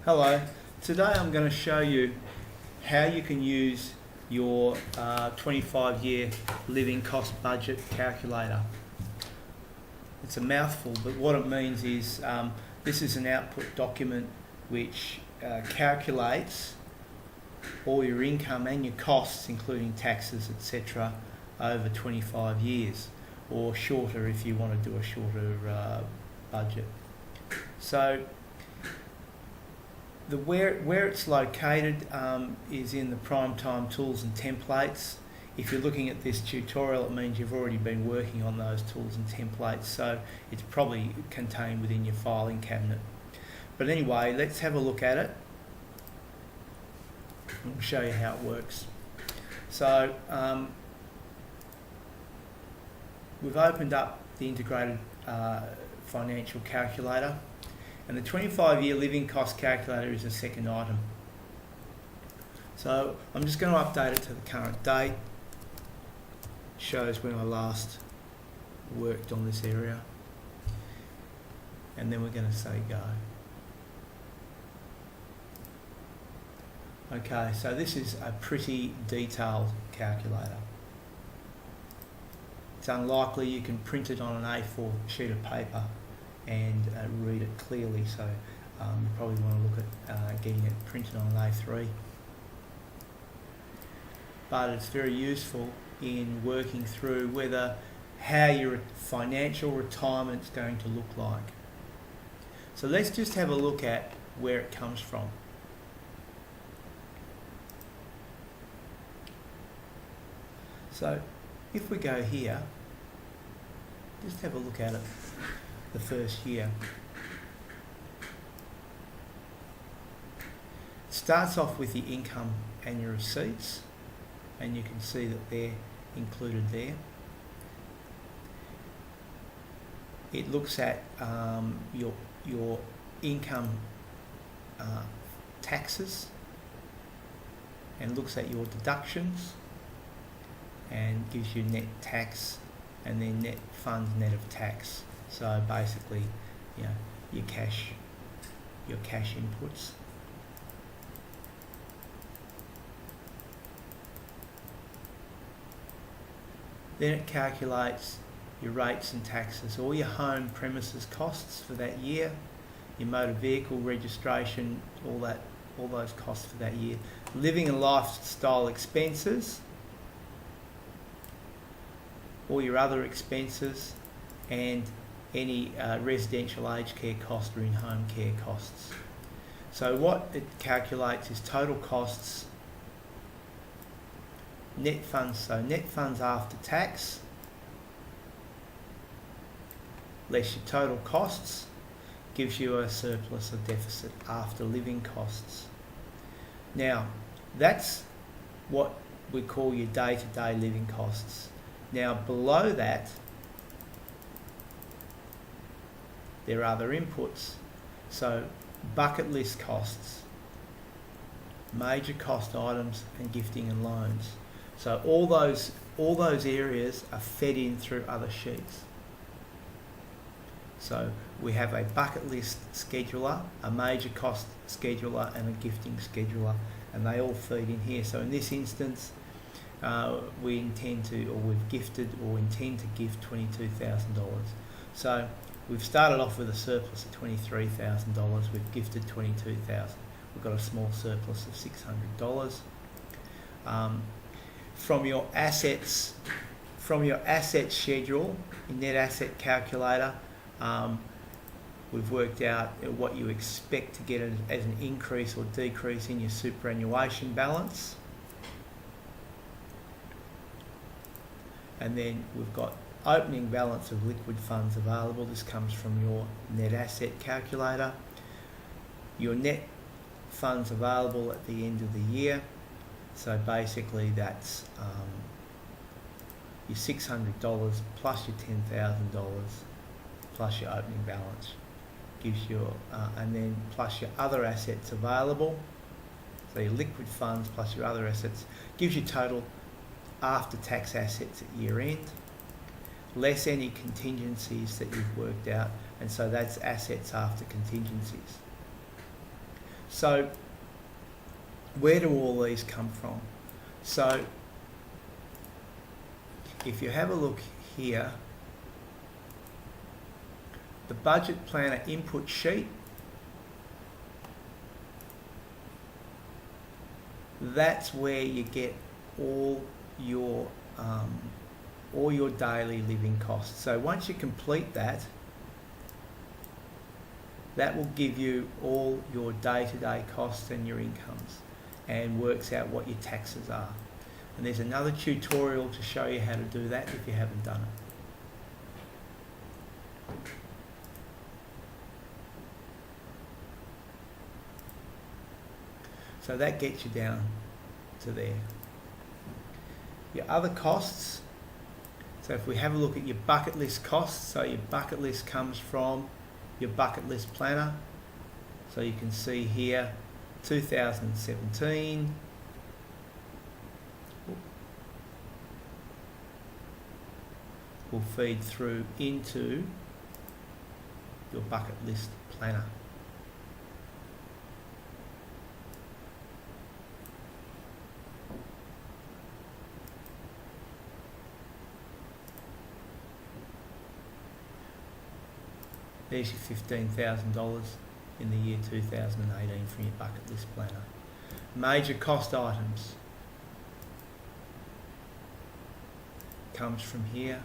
Hello, today I'm going to show you how you can use your 25-year living cost budget calculator. It's a mouthful, but what it means is this is an output document which calculates all your income and your costs, including taxes, etc., over 25 years, or shorter if you want to do a shorter budget. So where it's located is in the Primetime tools and templates. If you're looking at this tutorial, it means you've already been working on those tools and templates, so it's probably contained within your filing cabinet. But anyway, let's have a look at it. I'll show you how it works. So we've opened up the integrated financial calculator, and the 25-year living cost calculator is the second item. So I'm just going to update it to the current date. Shows when I last worked on this area, and then we're going to say go. Okay, so this is a pretty detailed calculator. It's unlikely you can print it on an A4 sheet of paper and read it clearly, so you probably want to look at getting it printed on an A3. But it's very useful in working through how your financial retirement's going to look like. So let's just have a look at where it comes from. So if we go here, just have a look at it the first year. It starts off with the income and your receipts, and you can see that they're included there. It looks at your income taxes, and looks at your deductions, and gives you net tax and then net funds net of tax. So basically, your cash inputs. Then it calculates your rates and taxes, all your home premises costs for that year, your motor vehicle registration, all those costs for that year, living and lifestyle expenses, all your other expenses, and any residential aged care cost or in-home care costs. So what it calculates is total costs, net funds, so net funds after tax, less your total costs, gives you a surplus or deficit after living costs. Now, that's what we call your day-to-day living costs. Now, below that, there are other inputs. So, bucket list costs, major cost items, and gifting and loans. So all those areas are fed in through other sheets. So we have a bucket list scheduler, a major cost scheduler, and a gifting scheduler, and they all feed in here. So in this instance, we've gifted or intend to gift $22,000. So we've started off with a surplus of $23,000. We've gifted $22,000. We've got a small surplus of $600. From your assets schedule, in net asset calculator, we've worked out what you expect to get as an increase or decrease in your superannuation balance. And then we've got opening balance of liquid funds available. This comes from your net asset calculator. Your net funds available at the end of the year. So basically that's your $600 plus your $10,000 plus your opening balance. Gives you, and then plus your other assets available. So your liquid funds plus your other assets gives you total after-tax assets at year end, less any contingencies that you've worked out, and so that's assets after contingencies. So where do all these come from? So if you have a look here, the budget planner input sheet, that's where you get all your daily living costs. So once you complete that, that will give you all your day-to-day costs and your incomes, and works out what your taxes are. And there's another tutorial to show you how to do that if you haven't done it. So that gets you down to there. Your other costs, so if we have a look at your bucket list costs, so your bucket list comes from your bucket list planner. So you can see here 2017, will feed through into your bucket list planner. There's your $15,000 in the year 2018 from your bucket list planner. Major cost items comes from here.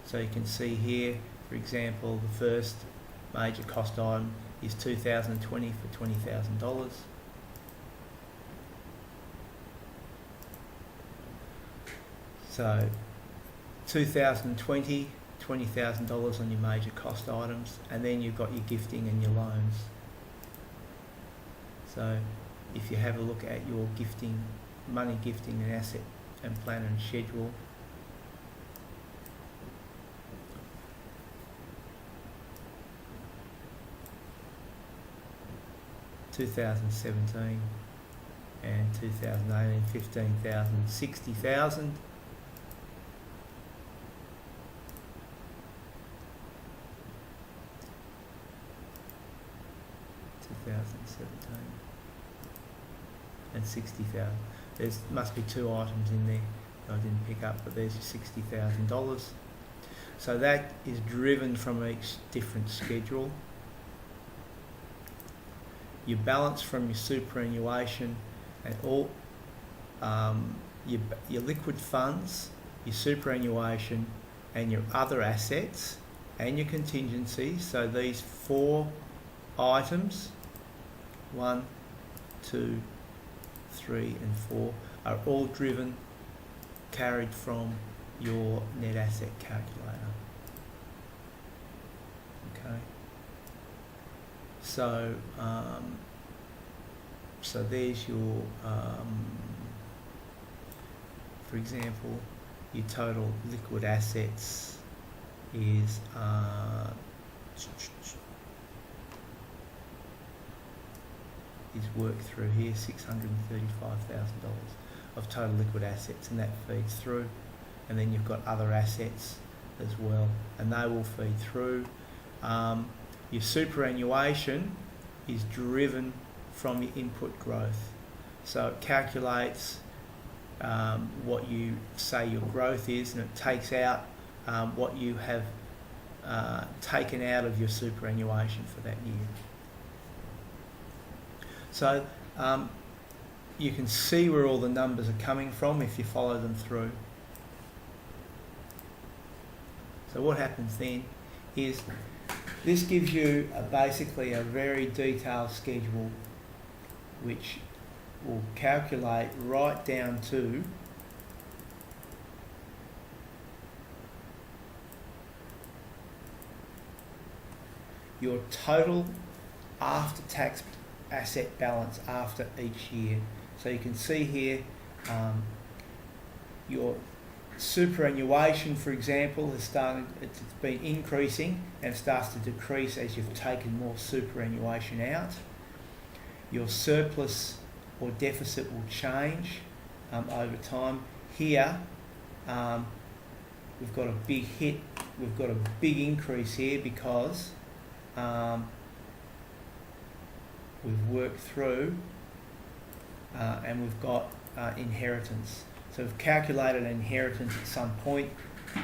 So you can see here, for example, the first major cost item is 2020 for $20,000. So 2020, $20,000 on your major cost items, and then you've got your gifting and your loans. So if you have a look at your gifting, money gifting and asset and plan and schedule, (2017) and 2018, 15,000, 60,000. 2017 and 60,000. There must be two items in there I didn't pick up, but there's your $60,000. So that is driven from each different schedule. Your balance from your superannuation and all your liquid funds, your superannuation and your other assets and your contingencies. So these four items, 1, 2, 3 and 4, are all carried from your net asset calculator. Okay. So so there's your for example, your total liquid assets is worked through here, $635,000 of total liquid assets, and that feeds through. And then you've got other assets as well, and they will feed through. Your superannuation is driven from your input growth. So it calculates what you say your growth is, and it takes out what you have taken out of your superannuation for that year. So you can see where all the numbers are coming from if you follow them through. So what happens then is this gives you basically a very detailed schedule which will calculate right down to your total after-tax asset balance after each year. So you can see here your superannuation, for example, it's been increasing and it starts to decrease as you've taken more superannuation out. Your surplus or deficit will change over time. Here we've got a big hit, we've got a big increase here because we've worked through, and we've got inheritance. So we've calculated inheritance at some point.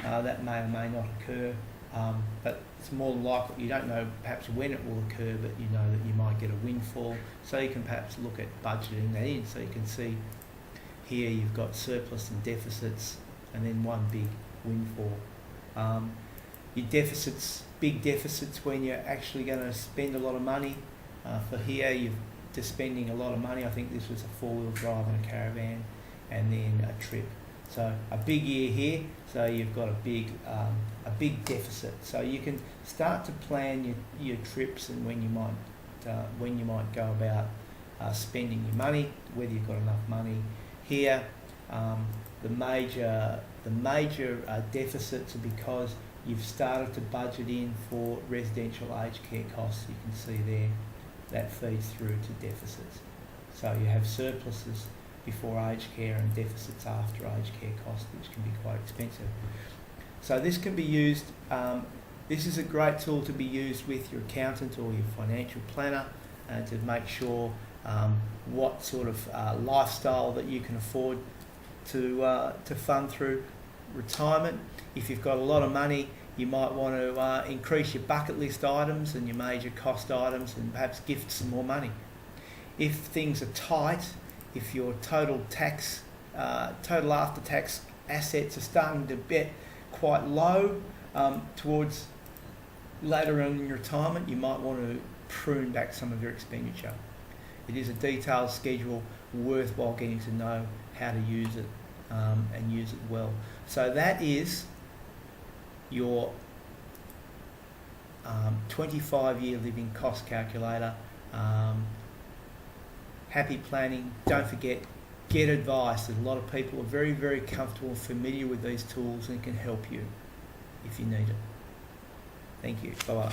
That may or may not occur, but it's more likely, you don't know perhaps when it will occur, but you know that you might get a windfall. So you can perhaps look at budgeting that in. So you can see here you've got surplus and deficits, and then one big windfall. Your deficits, big deficits when you're actually going to spend a lot of money. For here, you're just spending a lot of money. I think this was a four-wheel drive and a caravan, and then a trip. So a big year here. So you've got a big deficit. So you can start to plan your trips and when you might go about spending your money, whether you've got enough money. Here, the major deficits are because you've started to budget in for residential aged care costs. You can see there that feeds through to deficits. So you have surpluses before aged care and deficits after aged care costs, which can be quite expensive. So this can be used, this is a great tool to be used with your accountant or your financial planner to make sure what sort of lifestyle that you can afford to fund through retirement. If you've got a lot of money, you might want to increase your bucket list items and your major cost items and perhaps gift some more money. If things are tight, if your total after-tax assets are starting to get quite low towards later on in your retirement, you might want to prune back some of your expenditure. It is a detailed schedule, worthwhile getting to know how to use it and use it well. So that is your 25-year living cost calculator. Happy planning. Don't forget, get advice. A lot of people are very, very comfortable and familiar with these tools and can help you if you need it. Thank you. Bye-bye.